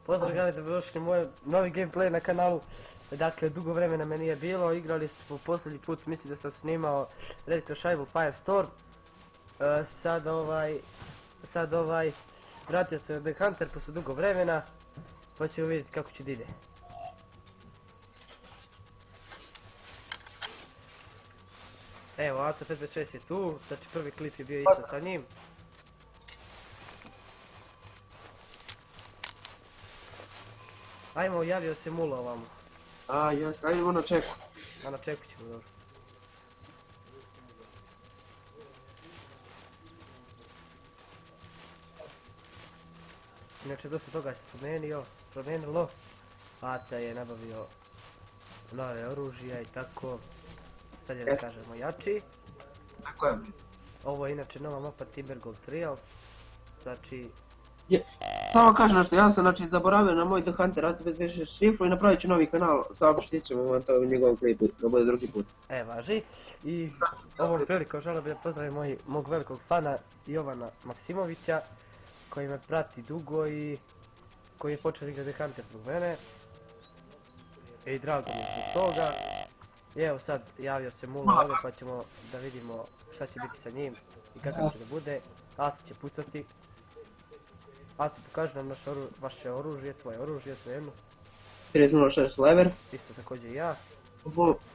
Pozdrav, gledajte, došli moj novi gameplay na kanalu. Dakle, dugo vremena me nije bilo, igrali smo posljednji put, mislim da sam snimao Redito Šajbu Firestorm. Sad vratio se The Hunter posle dugo vremena, pa ćemo vidjeti kako će da ide. Evo, AC526 je tu, znači prvi klip je bio isto sa njim. Ajmo, javio se Mula ovamo. A, jes, ajmo na čeku. A na čeku ćemo, dobro. Inače, dosta toga se promijenilo. Aca je nabavio nove oružja i tako. Sad je da kažemo jači. Tako je. Ovo je inače nova mapa Timbergold Trial. Znači... Samo kažem nešto, ja sam znači zaboravio na moj The Hunter AC526 šifru i napravit ću novi kanal, saopštit ćemo vam to u njegovom klipu, da bude drugi put. Važi. I ovom prilikom želio bih da pozdravim mog velikog fana Jovana Maksimovića, koji me prati dugo i koji je počeo igrati The Hunter zbog mene. I drago mi je zbog toga. I evo sad javio se Mula ovdje pa ćemo da vidimo šta će biti sa njim i kakav će da bude. Aca će pucati. Aca, pokaži nam vaše oružje, tvoje oružje, svejedno. 3006 lever. Isto također i ja.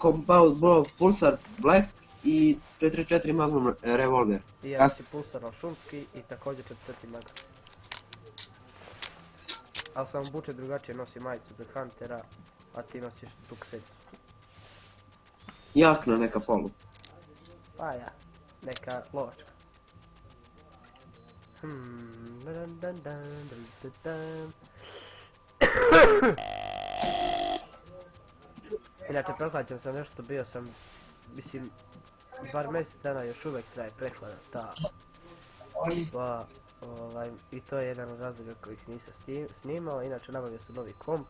Compound Bro Pulsar Black i 44 Magnum revolver. I ja si Pulsar šumski i također 44 Magnum. Ali sam obučen drugačije, nosi majicu The Huntera, a ti nosiš tuksedicu. Jakna neka polu. Pa ja, neka lovačka. Inače, prehlađen sam nešto, bio sam, mislim, bar mjesec dana još uvijek traje prehlada ta. Pa, i to je jedan od razloga kojih nisam snimao, inače nabavio sam novi komp,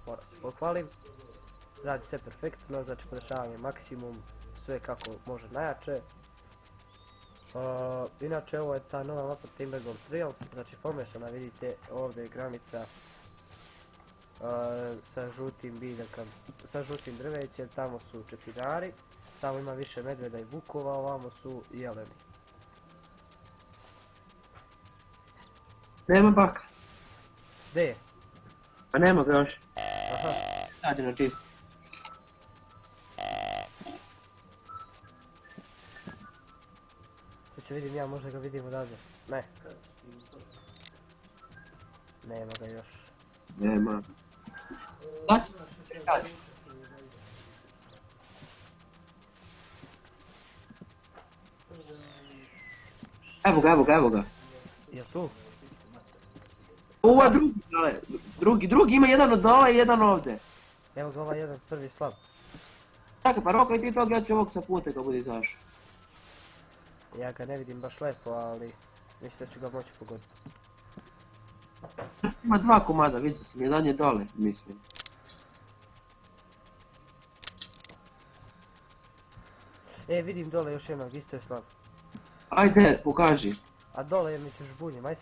moram se pohvalim. Radi sve perfektno, znači podešavanje maksimum, sve kako može najjače. Inače ovo je ta nova mapa Timbergold Trials, znači pomešana, vidite ovdje je granica sa žutim biljakama, sa žutim drvećem, tamo su četinari, tamo ima više medveda i vukova, ovamo su jeleni. Nema baka. Gdje je? Pa nema ga još. Aha. Sad je na čisto. Vidim ja, možda ga vidim odavde. Ne. Nema ga još. Nema. Dati? Evo ga. Jel tu? Ovo je drugi ima jedan od dole i jedan ovdje. Evo ga ovaj jedan prvi slab. Čekaj, pa rokaj ti tog, ja ću ovog sa puta kad bude izašao. Ja ga ne vidim baš lepo, ali mislim da ću ga moći pogoditi. Ima dva komada, vidio sam, jedan je dole, mislim. Vidim dole još jednog, isto je slab. Ajde, pokaži. A dole je među žbunjem, aj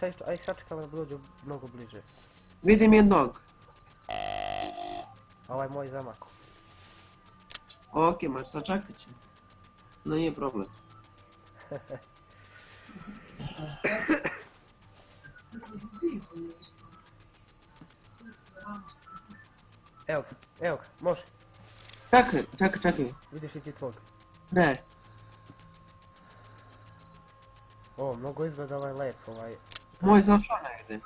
sačekam da dođu mnogo bliže. Vidim jednog. A ovaj moj zamako. Ok, maš sačekat će. No nije problem. Evo ga, može. Čekaj. Vidiš li ti tvog? Ne. O, mnogo izgleda ovaj lep, Moj zašao negdje.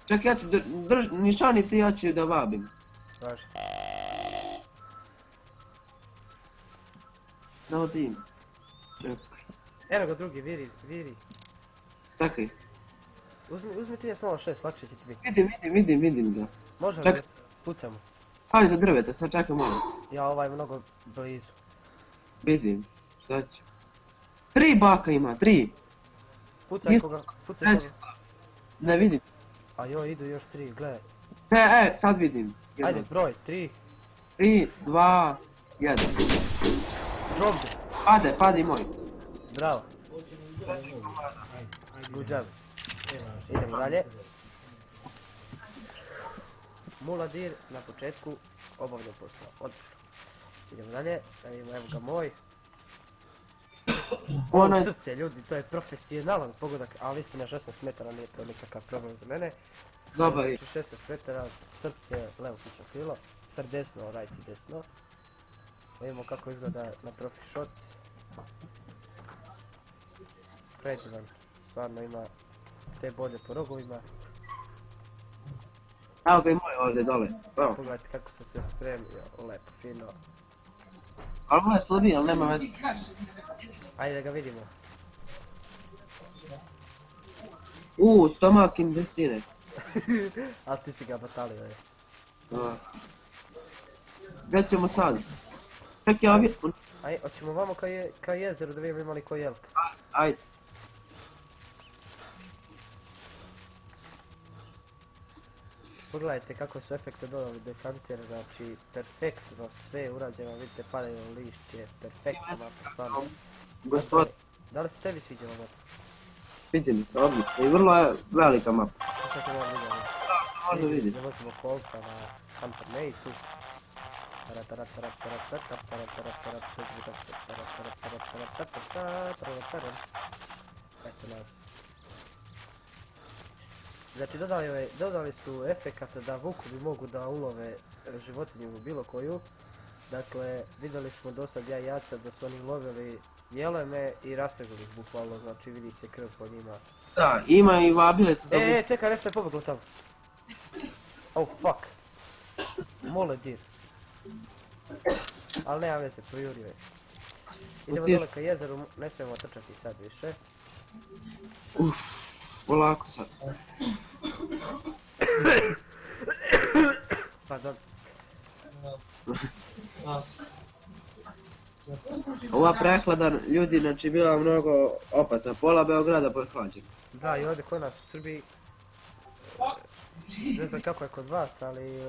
Čekaj, ja ću nišaniti, ja ću da vabim. Važi. Samo tim. Evo ga drugi, viri. Čekaj. Uzmi ti S06, lakše će ti biti. Vidim ga. Možemo da pucamo. Kaj za drvete, sad čekaj malo. Ja, ovaj mnogo blizu. Vidim, šta ću. 3 baka ima, 3. Pucaj koga. Ne vidim. A joj, idu još 3, gledaj. Sad vidim. Ajde, broj, 3. 3, 2, 1. Drop. Pade moj. Bravo. Good job. Idemo dalje. Muladir na početku obavlja posao. Odlično. Idemo dalje. Evo ga moj. Onaj... Srce ljudi, to je profesionalan pogodak, ali vi ste na 16 metara, nije to nikakav problem za mene. Dobar je. 16 metara, srce, levo kično krilo, sad desno, right i desno. Vidimo kako izgleda na profi shot. Predivan, stvarno ima te bolje po rogovima. Evo ga i moj ovdje dole. Evo. Pogledajte kako sam se spremio, lepo, fino. Ali moj je slabiji, ali nema veze. Ajde da ga vidimo. Stomak intestine. Ali ti si ga batalio, je. Gdje ćemo sad? Čekaj, ja vidim. Aj, hoćemo vamo ka jezeru da vidimo imali koji jelp. Ajde. Pogledajte kako su efekte dodali dekanter, znači perfektno sve je urađeno, vidite padaju lišće, perfektno mapa, stvarno. Gospod, Da li se tebi sviđa ovo mapa? sviđa mi se, odlično. I vrlo je velika mapa. Sad ćemo vam vidjeti. Možda vidim. Zavozimo kolca na Hunter Mate-u. Eto nas. Znači dodali su efekata da vukovi mogu da ulove životinju bilo koju. Dakle, vidjeli smo dosad jajaca da su oni lovili jelene i rastegli ih bukvalno, znači vidite krv po njima. Da, ima i vabilec za Čekaj, nešto je pobjeglo tamo. Oh fuck. Mole dir. Ali nema veze, projurio je. Idemo dole ka jezeru, ne smijemo trčati sad više. polako sad. Pardon. Ova prehlada ljudi, znači, bila mnogo opasna. Pola Beograda prehlađena. Da, i ovdje kod nas u Srbiji, ne znam kako je kod vas, ali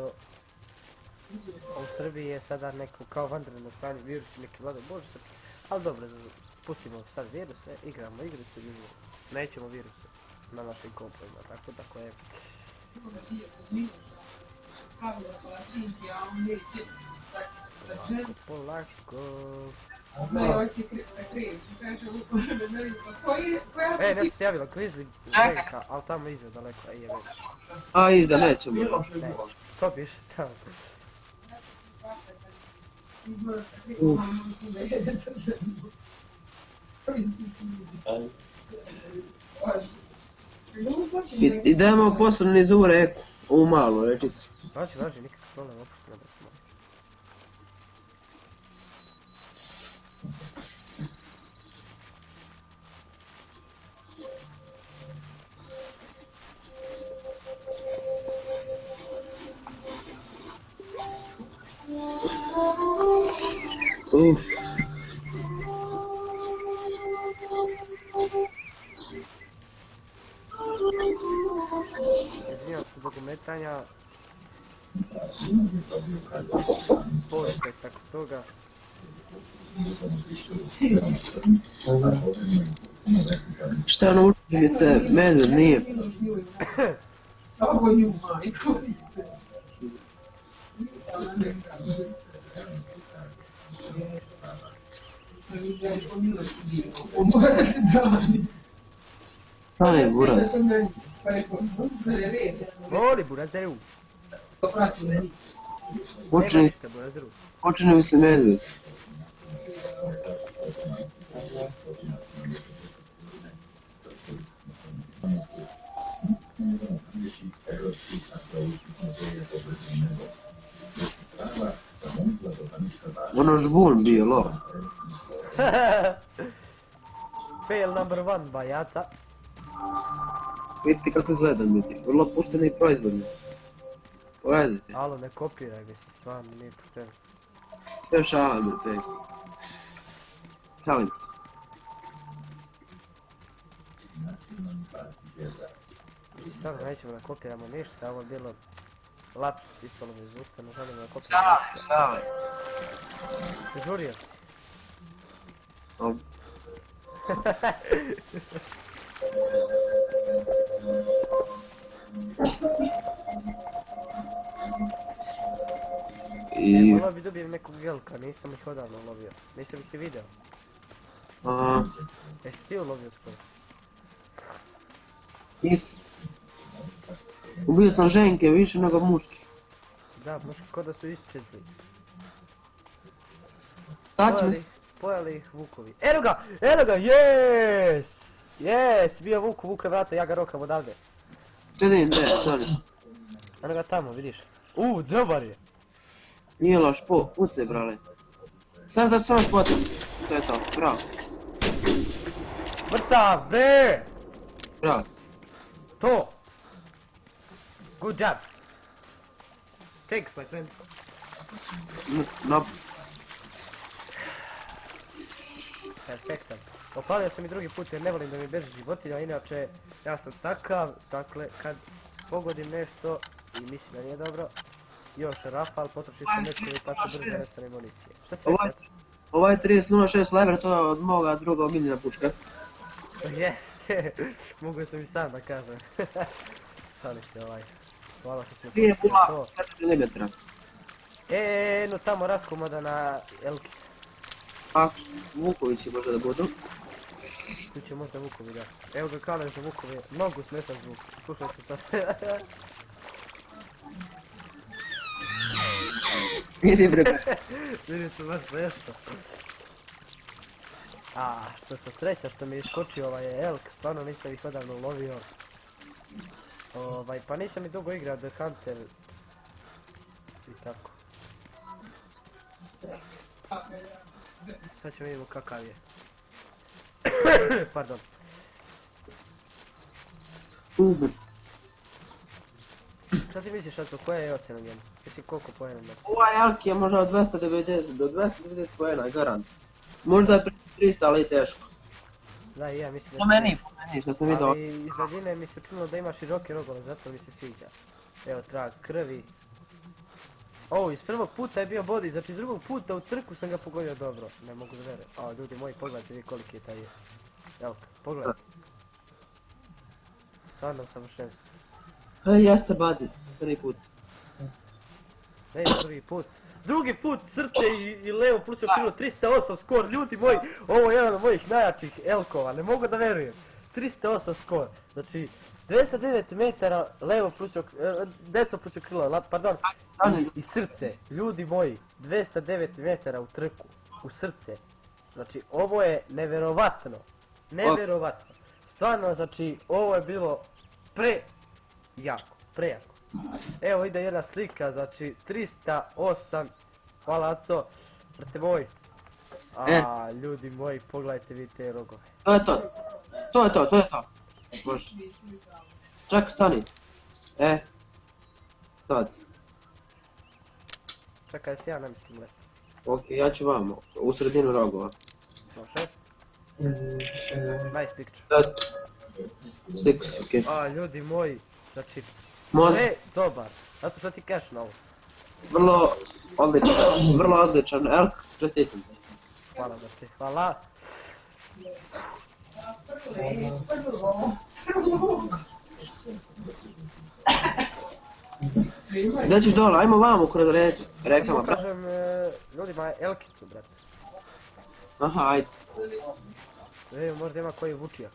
u Srbiji je sada neko kao vanredno stanje, virus neki vlada, bože srpski. Ali dobro, pustimo sad viruse, igramo igrice, nećemo viruse na našim kompovima, tako je. Polako. Nešto se javilo, Grizzly Venka, ali tamo iza daleko, je već. A, iza, nećemo. Ne, to biš tamo. Idemo posebno niz ure u malo, reći. Važi, nikakav problem, opušteno da smo. Izvinjam se zbog ometanja. Površte tako toga. Šta naučili mi se, medved nije. Stane buraz. Voli burazeru. Počini mi se medved. Ono žbun bio, lo. Fail number 1, bajaca. Vidite kako izgledam, ljudi. Vrlo pušteni i proizvodni. Pogledajte. Alo, ne kopiraj ga si, stvarno nije pošteno. To je šala, ljudi. Šalim se. Stvarno nećemo da kopiramo ništa, ovo je bilo lapsus, ispalo mi iz usta, ne želimo da kopiramo ništa. Šala. Žurio. I... Volao bi dobijem nekog elka, nisam ih odavno lovio. Nisam ih i video. A, Jesi ti ulovio skoro? nisam. Ubio sam ženke više nego muški. Da, muški ko da su isčezli. Sad ćemo... Pojeli ih vukovi. Eno ga, yes! Yes, bio vuk, vuka vrata, ja ga rokam odavde. Čedim, ne, sorry. Eno ga tamo, vidiš. Dobar je. Nije loš, pucaj, brale. Sad da samo spotim. To je to, bravo. Mrtav, bre! Bravo. To! Good job! Thanks, my friend. No, Perfektan. Opalio sam i drugi put jer ne volim da mi beže životinja, inače ja sam takav, dakle kad pogodim nešto i mislim da nije dobro, još rafal, potroši sam nešto i tako brzo nestane municije. Šta se rekao? ovaj 30.06 lever, to je od moga druga omiljena puška. Jeste, mogu sam i sam da kažem. Šalim se ovaj. Hvala što smo Prije pustili pula to. 7 mm. No tamo raskomada na Elki. A, Vukovići može da budu. Tu će možda vukovi, da. Evo ga kalem za vukove, mnogo smetan zvuk. Slušajte sad. Vidi bre. Vidim se baš nešto. Što sam sreća što mi je iskočio ovaj elk, stvarno nisam ih odavno lovio. Pa nisam i dugo igrao The Hunter. I tako. Sad ćemo vidimo kakav je. Pardon. Uber. Šta ti misliš Aco, koja je ocjena njemu? Jesi koliko pojena ima? Ovaj Alki je možda od 290 do 290 pojena, garant. Možda je 300, ali i teško. Da, i ja mislim da... Po meni, što sam vidio. Ali iz daljine mi se činilo da ima široke rogove, zato mi se sviđa. Evo, trag krvi. Iz prvog puta je bio body, znači iz drugog puta u trku sam ga pogodio dobro. Ne mogu da verujem. Ljudi moji, pogledajte vi koliki je taj je. Evo, pogledajte. Stvarno savršenstvo. Jeste badi, prvi put. Ne je prvi put. Drugi put srce i levo plućno krilo, 308 skor, ljudi moji, ovo je jedan od mojih najjačih elkova, ne mogu da verujem. 308 skor, znači 209 metara levo plućno, desno plućno krilo, pardon, i srce, ljudi moji, 209 metara u trku, u srce. Znači ovo je neverovatno, neverovatno. Stvarno, znači ovo je bilo prejako. Evo ide jedna slika, znači 308, hvala Aco, brate moj. Ljudi moji, pogledajte vi te rogove. To je to. Može. Čak, stani. Sad. Čekaj, se ja ne mislim leti. Ok, ja ću vamo, u sredinu rogova. Može? Nice picture. That... 6, ok. Ljudi moji, znači, Može. dobar. Zato što ti kažeš na ovo. Vrlo odličan elk, čestitam. Hvala da ti, hvala. Gdje ćeš dole, ajmo vamo kroz rekama, brate. Kažem ljudima elkicu, brate. Aha, ajde. Možda ima koji vučijak.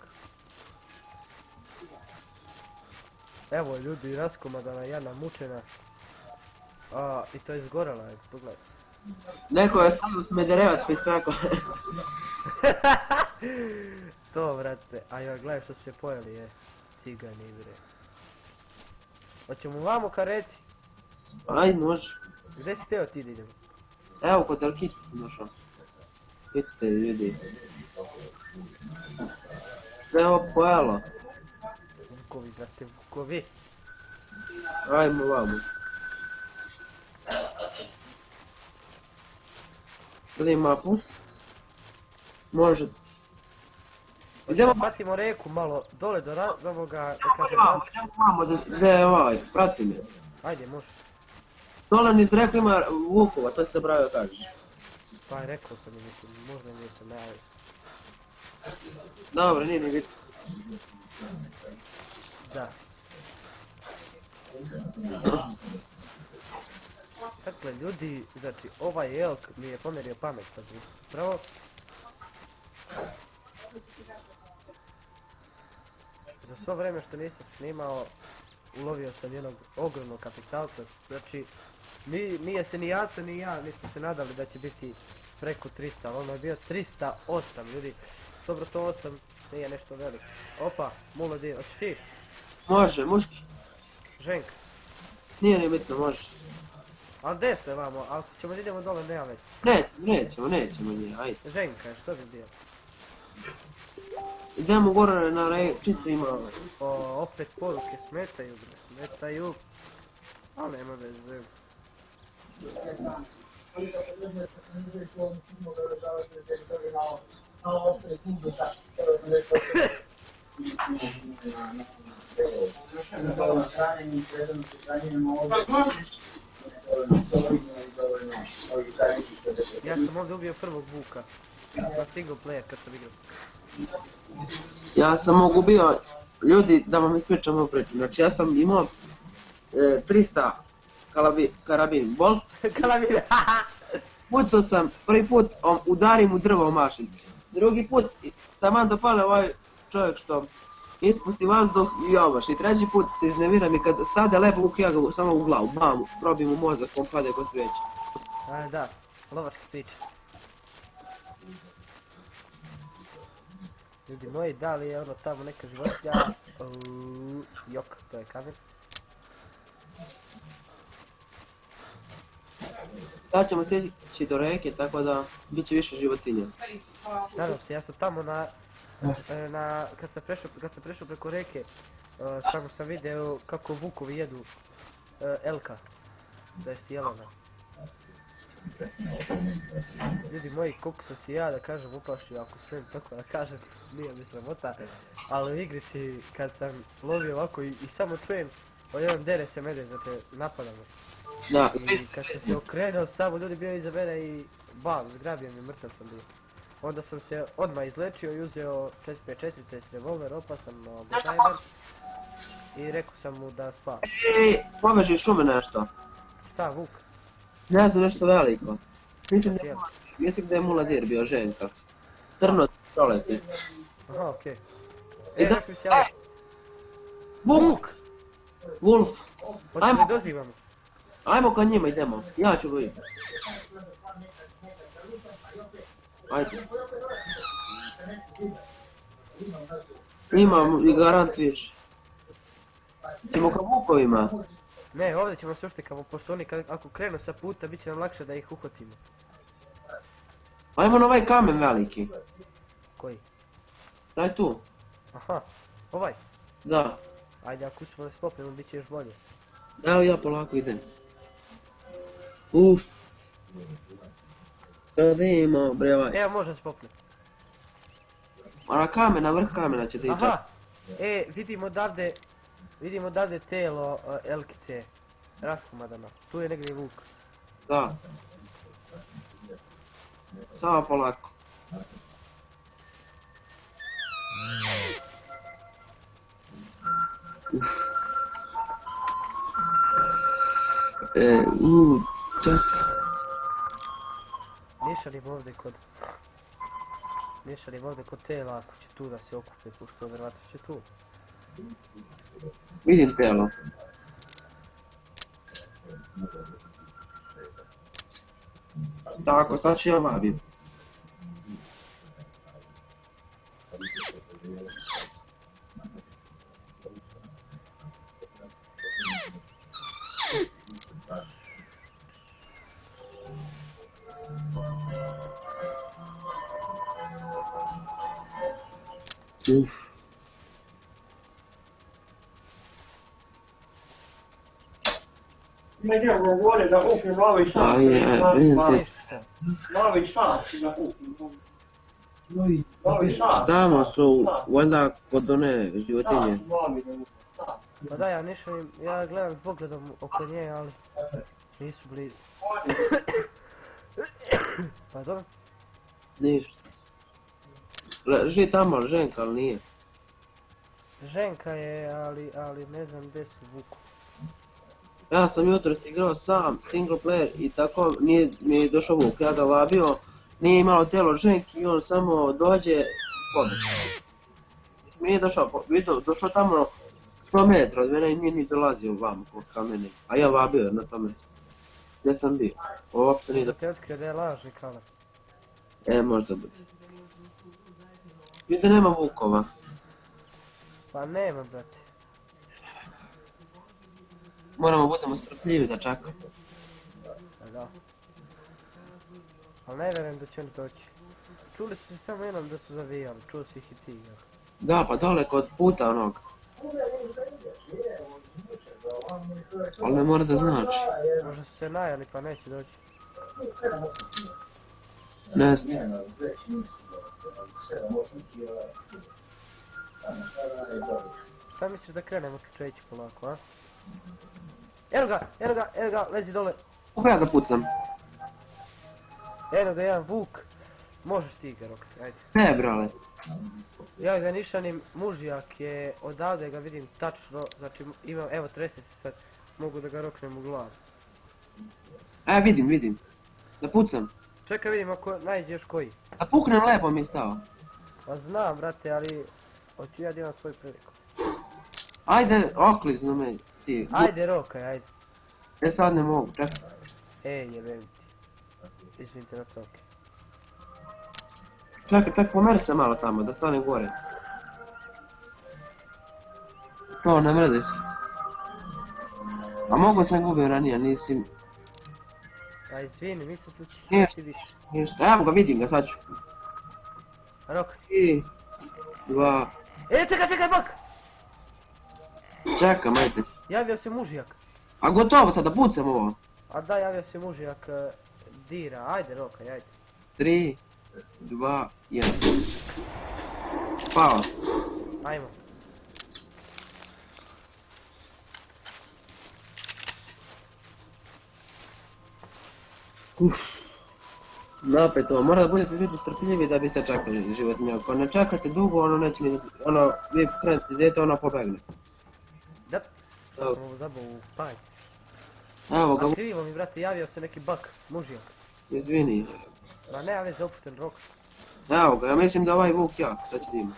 Evo ljudi, raskomadana jedna mučena. I to je izgorela, pogledajte. Neko je stavio smederevac pa iskako. To, vrate, joj, gledaj što su se pojeli, cigani, bre. Hoćemo vamo ka reci? Aj, može. Gdje si teo ti da idemo? Evo, kod Elkice sam došao. Vidite, ljudi. Što je ovo pojelo? Vukovi, brate, vukovi. Ajmo vamo. Gledaj mapu. Može. Idemo patimo reku malo dole do ovoga, da kažem Vamo, gdje je ovaj, prati me. Ajde, može. Dole niz reku ima vukova, to se bravio kažeš. Pa rekao sam mi, mislim, možda nisam najavio. Dobro, nije ni vidio. Da. Dakle, ljudi, znači, ovaj elk mi je pomerio pamet sad. Pravo, za svo vreme što nisam snimao, ulovio sam jednog ogromnog kapitalca. Znači, nije se ni Jaca ni ja nismo se nadali da će biti preko 300, ali ono je bio 308 ljudi. Dobro, to 8 nije nešto veliko. Opa, mulo di, hoćeš ti? Može, muški. Ženka. Nije ni bitno, može. Ali gdje ste vamo, ako ćemo da idemo dole, nema već. Nećemo nije, ajde. Ženka, što bi bio? Idemo gore na rečicu ima. Opet poruke smetaju, bre, smetaju. Ali nema veze. Ja sam ovdje ubio prvog vuka. Na single player kad sam igrao. Ja sam mogu bio, ljudi, da vam ispričam ovu priču, znači ja sam imao 300 karabin bolt, Kalavire, haha! pucao sam, prvi put udarim u drvo mašin, drugi put taman dopale ovaj čovjek što ispusti vazduh i omaš, i treći put se iznemiram i kad stade lepo luk ja ga samo u glavu, bam, probim u mozak, on pade ko svijeće. A da, lovačka priča. Ljudi moji, da li je ono tamo neka životinja? Jok, to je kamen. Sad ćemo stići do reke, tako da bit će više životinja. Nadam se, ja sam tamo kad sam prešao preko reke, tamo sam video kako vukovi jedu elka, to jest jelena. Ljudi moji, koliko sam si ja da kažem uplašio, ako smijem tako da kažem, nije mi sramota, ali u igrici kad sam lovio ovako i samo čujem jedan dere se mene, znači napada me. Da, I kad sam se okrenuo, samo ljudi bio iza mene i bam, zgrabio mi, mrtav sam bio. Onda sam se odmah izlečio i uzeo 454, to jest revolver, opasan tajmer i rekao sam mu da spava. pobeži iz šume nešto. Šta, vuk? Ne znam, nešto veliko. Mislim da je Muladir bio Ženka. Crno proleti. Aha, okej. I da- Rekli se, ali, Vuk! Wolf! hoćemo Ajmo. li dozivamo? Ajmo ka njima, idemo. Ja ću vidjeti. Ajde. Imam i garant više. Idemo ka vukovima. Ne, ovdje ćemo se uštikamo, pošto oni ako krenu sa puta, bit će nam lakše da ih uhvatimo. Ajmo na ovaj kamen veliki. Koji? Daj tu. Aha, ovaj. Da. Ajde, ako uspemo da skopnemo, bit će još bolje. Evo ja polako idem. Uff. Kada ima bre ovaj. Evo, može se popne. A na kamen, na vrh kamena ćete ići. Aha! Vidimo odavde telo Elkice. Raskomadano. Tu je negdje vuk. Da. Samo polako. Uf. Čekaj. Nišarim ovdje kod tela, ako će tu da se okupe, pošto vjerovatno će tu. Vidim telo. Tako, sad ću ja vabim. Uf. Idemo gore da kupim novi sat. Vidim ti. Novi sat da kupim. Novi sat. Tamo su, valjda kod one životinje. Sat, novi da kupim. Sat. Pa da, ja nišarim, ja gledam pogledom oko nje, ali nisu blizu. Pa dobro. Ništa. Leži tamo Ženka, ali nije. Ženka je, ali ne znam gdje su vuku. Ja sam jutros igrao sam, single player i tako nije mi je došao Vuk, ja ga vabio, nije imalo telo ženki i on samo dođe, pobjegne. Mislim, nije došao tamo 100 metra od mene i nije ni dolazio vam ka mene, a ja vabio na tom mjestu. Gdje sam bio? Uopće nije Da te otkrio da je lažni kaler. možda bude. Vidim da nema Vukova. Pa nema, brate. Moramo budemo strpljivi da čekamo. Pa da. Ali ne vjerujem da će oni doći. Čuli su se samo jednom da su zavijali, čuo si ih i ti. Ja. Da, pa dole kod puta onog. Ali ne mora da znači. Možda su se najeli pa neće doći. Ne znam. Šta misliš da krenemo čučeći polako, a? Eno ga, lezi dole. Kako ja da pucam? Eno ga jedan Vuk. Možeš ti ga rokati, ajde. Ne, brale. Ja ga nišanim mužijak je, odavde ga vidim tačno, znači imam, evo trese se sad, mogu da ga roknem u glavu. Vidim. Da pucam. Čekaj vidim ako najđeš koji. Da puknem lepo mi je stao. Pa znam brate, ali hoću ja da imam svoju priliku. Ajde, oklizno me ti. Ajde rokaj, ajde. Ja sad ne mogu, čekaj. Jebem ti. Izvinite na to, okej. Čekaj, pomerit se malo tamo, da stane gore. To, ne mredi se. A mogu sam gubio ranije, nisi... A izvini, mislim tu ćeš Nije. ti više. Ništa, evo ga, vidim ga, sad ću. Rokaj. 3, 2... Čekaj, bak! Čekam, ajde. Javio se mužijak. A gotovo sad, da pucam ovo. A da, javio se mužijak, dira, ajde rokaj, ajde. 3, 2, 1. Pao. Ajmo. Napeto, mora da budete ljudi strpljivi da biste čekali životinja. Ako ne čekate dugo, ono neće ni... vi krenete djete, ono pobegne. Da, što sam ovo zabao u panj. Evo ga, A krivo mi brate, javio se neki bak, mužijak. izvini. Ma ne, ali zaopušten rok. Evo ga, ja mislim da ovaj Vuk jak, sad će da ima.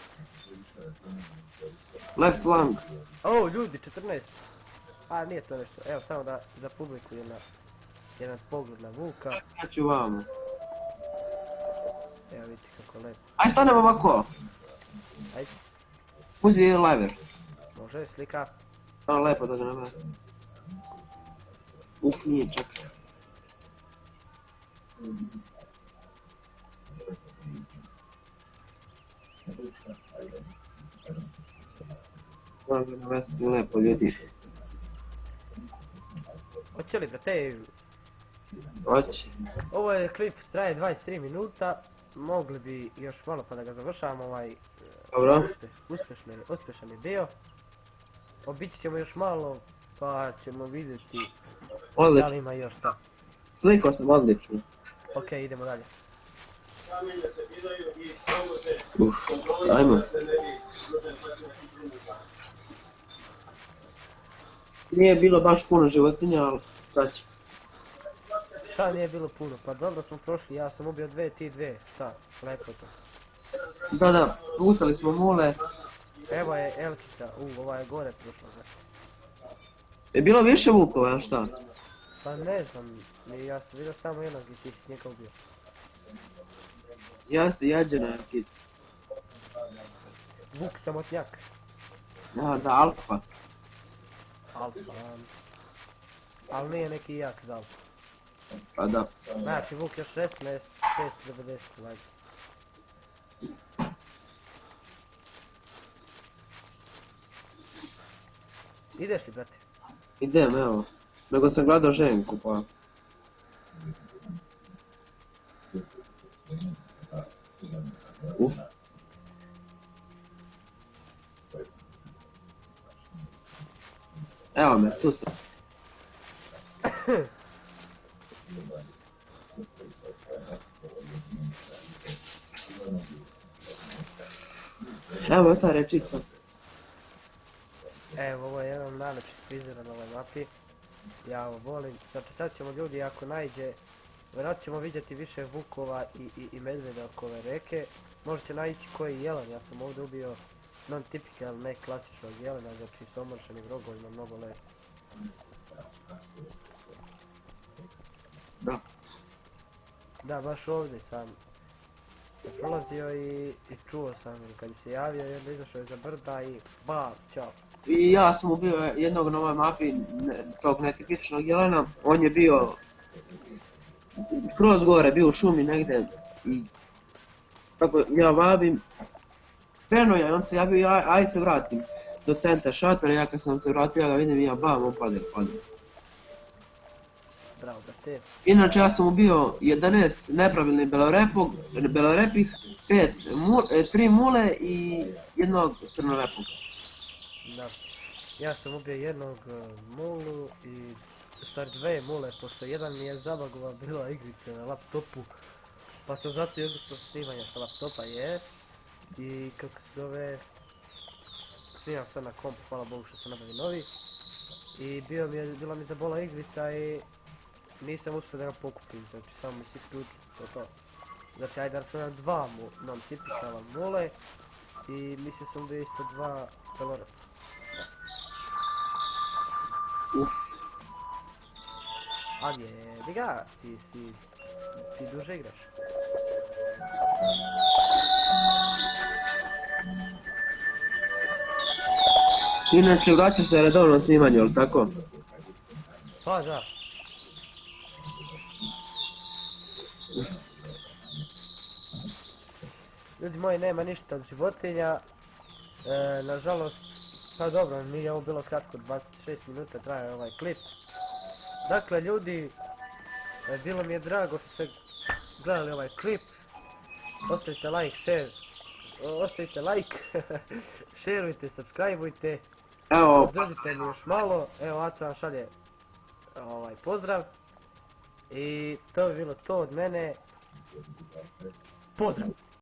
Left lung. O, ljudi, 14. A, nije to nešto, evo samo da za publiku jedan pogled na Vuka. Ja ću vamo. Evo vidite kako lepo. Aj stanem ovako. Ajde, Uzi lever. može, slika. Ono lepo dođe na mjesto. Nije, čekaj. Moram ga navesti lepo ljudi. Hoće li brate, Hoće. ovo je klip, traje 23 minuta. Mogli bi još malo pa da ga završavamo, Dobro. uspješan je bio. Obići ćemo još malo, pa ćemo vidjeti da Odlično. li ima još šta. Slikao sam odlično. Ok, idemo dalje. Ajmo. Nije bilo baš puno životinja, ali sad će. Šta nije bilo puno, pa dobro smo prošli, ja sam ubio 2, ti 2, šta, lepo to. Da, pustili smo mule. Evo je Elkica, ova je gore prošla. Je bilo više vukova, ili šta? Pa ne znam, ja sam vidio samo jednog i ti si njega ubio. Jeste, jađena je kit. Vuk samotnjak. Da, alfa. Alfa. Ali nije neki jak za alfa. Pa da. Znači Vuk još 16, 690, lajde. Ideš li, brate? Idem, evo. Nego sam gledao ženku, pa... Uf. Evo me, tu sam. Evo ta rečica. Evo, ovo je jedan najlepši frizer na ovoj mapi. Ja ovo volim. Znači sad ćemo ljudi ako najde, vjerojatno ćemo vidjeti više vukova i medvjeda oko ove reke. Možda će naići koji jelan, ja sam ovdje ubio non-typical, ne klasičnog jelena, znači s omršenim rogovima, mnogo lepo. Da. Da, baš ovdje sam prolazio i čuo sam kad se javio i onda izašao iza brda i bam, čao. I ja sam ubio jednog na ovoj mapi, tog netipičnog jelena, on je bio skroz gore, bio u šumi negdje i tako ja vabim, krenuo je, on se javio aj se vratim do centra šatora, ja kad sam se vratio ja ga vidim i ja bam, on pade. Bravo, brate. Inače ja sam ubio 11 nepravilnih belorepih, 3 mule i jednog crnorepog. Da. Ja sam ubio jednog mulu i stvari 2 mule, pošto jedan mi je zabagova bila igrica na laptopu. Pa sam zato i odustao snimanja sa laptopa, i kako se zove, snimam sad na kompu, hvala Bogu što sam nabavio novi. I bila mi zabola igrica i nisam uspio da ga pokupim, znači samo mi se isključio to. Znači ajde da sam 2 non-typicala mule i mislim sam ubio isto 2 belorepa. Ali jebi ga, ti duže igraš. Inače vraća se redovno na snimanje, jel tako? Pa da. Ljudi moji, nema ništa od životinja. Nažalost, pa dobro, nije ovo bilo kratko, 26 minuta traje ovaj klip. Dakle ljudi, bilo mi je drago što ste gledali ovaj klip. Ostavite like, share, ostavite like, šerujte, subscribeujte. Evo, Podržite mi još malo, evo Aca vam šalje pozdrav. I to bi bilo to od mene. Pozdrav!